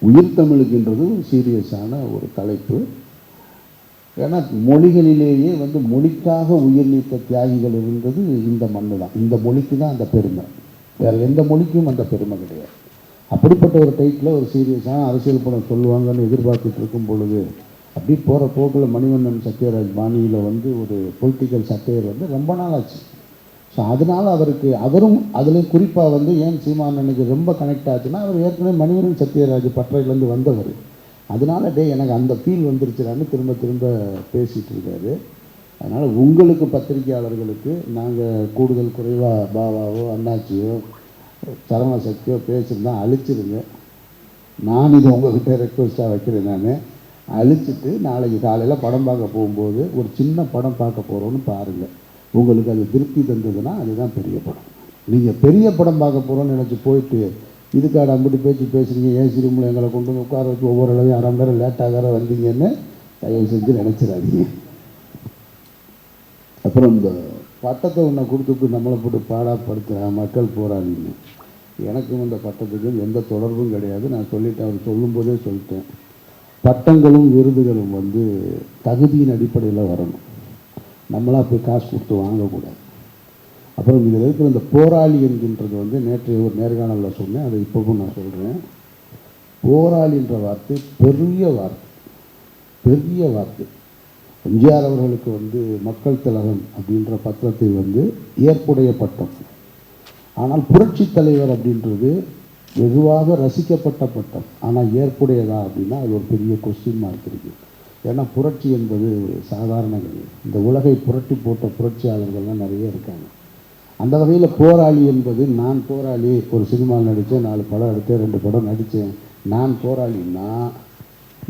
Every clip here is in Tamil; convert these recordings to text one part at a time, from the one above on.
உயிர் தமிழுக்குன்றது ஒரு சீரியஸான ஒரு தலைப்பு. ஏன்னா மொழிகளிலேயே மொழிக்காக உயிர் நீத்த தியாகிகள் இருந்தது இந்த மண்ணு தான். இந்த மொழிக்கு தான் அந்த பெருமை, வேறு எந்த மொழிக்கும் அந்த பெருமை கிடையாது. அப்படிப்பட்ட ஒரு டைட்டில் ஒரு சீரியஸான அரசியல் படம் சொல்லுவாங்கன்னு எதிர்பார்த்துட்டு இருக்கும் பொழுது அப்படி போகிற போக்கில் மணிவண்ணன் சத்யராஜ் பாணியில் ஒரு பொலிட்டிக்கல் சட்டையர் ரொம்ப நாள் ஆச்சு. ஸோ அதனால் அவரும் அதுலேயும் குறிப்பாக ஏன் சீமானனுக்கு ரொம்ப கனெக்ட் ஆச்சுன்னா, அவர் ஏற்கனவே மணிவண்ணன் சத்யராஜ் பற்றையிலேருந்து வந்தவர். அதனால் எனக்கு அந்த ஃபீல் வந்துருச்சுடான்னு திரும்ப திரும்ப பேசிகிட்டு இருக்காரு. அதனால் உங்களுக்கு பத்திரிகையாளர்களுக்கு நாங்கள் கூடுதல் குறைவாக பாவாவோ அண்ணாச்சியோ சரவண சக்தியோ பேசியிருந்தால் அழிச்சிருங்க. நான் இது உங்கள்கிட்ட ரெக்வஸ்ட்டாக வைக்கிறேன். நான் அழிச்சிட்டு நாளைக்கு காலையில் படம் பார்க்க போகும்போது ஒரு சின்ன படம் பார்க்க போகிறோன்னு பாருங்கள். உங்களுக்கு அது திருப்தி தந்ததுன்னா அதுதான் பெரிய படம். நீங்கள் பெரிய படம் பார்க்க போகிறோன்னு நினச்சி போயிட்டு இதுக்காக அம்பிட்டு பேசுகிறீங்க, ஏசி ரூமில் எங்களை கொண்டு வந்து உட்கார வச்சு ஒவ்வொரு அளவையும் அரை மணி நேரம் லேட்டாக வந்தீங்கன்னு தயவு செஞ்சு நினச்சிடாதீங்க. அப்புறம் இந்த பட்டத்தை ஒன்றை கொடுத்துட்டு நம்மளை போட்டு பாடாப்படுத்துகிற மக்கள் போராடிங்க. எனக்கும் இந்த பட்டத்துக்கும் எந்த தொடர்பும் கிடையாது. நான் சொல்லிட்டேன், அவர் சொல்லும்போதே சொல்லிட்டேன். பட்டங்களும் விருதுகளும் தகுதியின் அடிப்படையில் வரணும். நம்மளாக போய் காசு கொடுத்து வாங்கக்கூடாது. அப்புறம் இதில் இருக்கிற இந்த போராளி என்கின்றது நேற்றைய ஒரு நேர்காணலில் சொன்னேன், அதை இப்போவும் நான் சொல்கிறேன். போராளின்ற வார்த்தை பெரிய வார்த்தை, பெரிய வார்த்தை. எம்ஜிஆர் அவர்களுக்கு மக்கள் திலகம் அப்படின்ற பட்டத்தை ஏற்புடைய பட்டம். ஆனால் புரட்சி தலைவர் அப்படின்றது வெகுவாக ரசிக்கப்பட்ட பட்டம். ஆனால் ஏற்புடையதா அப்படின்னா அது ஒரு பெரிய கொஸ்டின் மார்க் இருக்குது. ஏன்னா புரட்சி என்பது சாதாரண கிடையாது. இந்த உலகை புரட்டி போட்ட புரட்சியாளர்கள்லாம் நிறைய இருக்காங்க. அந்த வகையில் போராளி என்பது, நான் போராளி, ஒரு சினிமாவில் நடித்தேன், 4 படம் எடுத்தேன், 2 படம் நடித்தேன், நான் போராளின்னா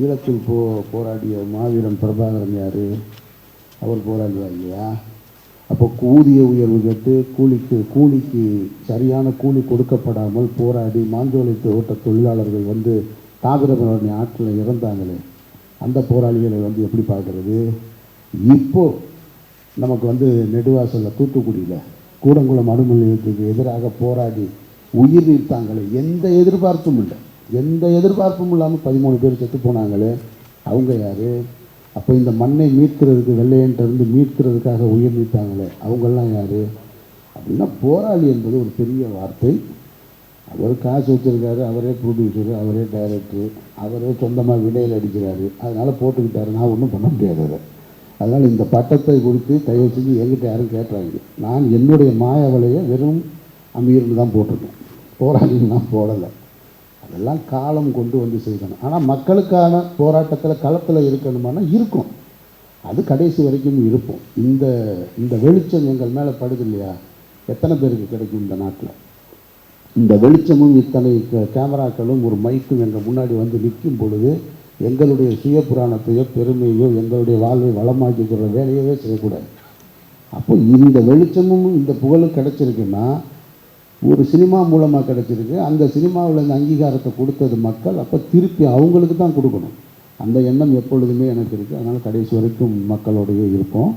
ஈழத்தில் போராடிய மாவீரன் பிரபாகரன் யார்? அவர் போராளியா இல்லையா? அப்போ ஊதிய உயர்வு கேட்டு கூலிக்கு சரியான கூலி கொடுக்கப்படாமல் போராடி மாஞ்சோலை ஓட்ட தொழிலாளர்கள் தாமிரபரணி ஆற்றில் இறந்தாங்களே, அந்த போராளிகளை எப்படி பார்க்குறது? இப்போது நமக்கு நெடுவாசலில் தூத்துக்குடியில் கூடங்குளம் அணு நிலையத்துக்கு எதிராக போராடி உயிர் நீத்தாங்களே, எந்த எதிர்பார்ப்பும் இல்லை, எந்த எதிர்பார்ப்பும் இல்லாமல் 13 பேர் செத்து போனாங்களே, அவங்க யார்? அப்போ இந்த மண்ணை மீட்கிறதுக்கு, வெள்ளையன்ட்டு மீட்கிறதுக்காக உயிர் நீத்தாங்களே, அவங்கெல்லாம் யார்? அப்படின்னா போராளி என்பது ஒரு பெரிய வார்த்தை. அவர் காசு வச்சுருக்காரு, அவரே ப்ரொடியூசரு, அவரே டைரக்டரு, அவரே சொந்தமாக விடையில் அடிக்கிறாரு, அதனால் போட்டுக்கிட்டாரு. நான் ஒன்றும் பண்ண முடியாது அதை. அதனால் இந்த பட்டத்தை குறித்து தயவு செஞ்சு என்கிட்ட யாரும் கேட்டாங்க. நான் என்னுடைய மாயவலையை வெறும் அமீர்னு தான் போட்டிருக்கேன், போராளின்னு நான் போடலை. அதெல்லாம் காலம் கொண்டு செய்யணும். ஆனால் மக்களுக்கான போராட்டத்தில் களத்தில் இருக்கணுமானா இருக்கும், அது கடைசி வரைக்கும் இருப்போம். இந்த வெளிச்சம் எங்கள் மேலே படுது இல்லையா, எத்தனை பேருக்கு கிடைக்கும் இந்த நாட்டில்? இந்த வெளிச்சமும் இத்தனை கேமராக்களும் ஒரு மைக்கும் எங்கள் முன்னாடி நிற்கும் பொழுது எங்களுடைய சுய புராணத்தையோ பெருமையோ எங்களுடைய வாழ்வை வளமாக்கிக்கிற வேலையவே செய்யக்கூடாது. அப்போ இந்த வெளிச்சமும் இந்த புகழும் கிடச்சிருக்குன்னா ஒரு சினிமா மூலமாக கிடச்சிருக்கு. அந்த சினிமாவில் இந்த அங்கீகாரத்தை கொடுத்தது மக்கள், அப்போ திருப்பி அவங்களுக்கு தான் கொடுக்கணும். அந்த எண்ணம் எப்பொழுதுமே எனக்கு இருக்குது. அதனால் கடைசி வரைக்கும் மக்களோடையே இருப்போம்.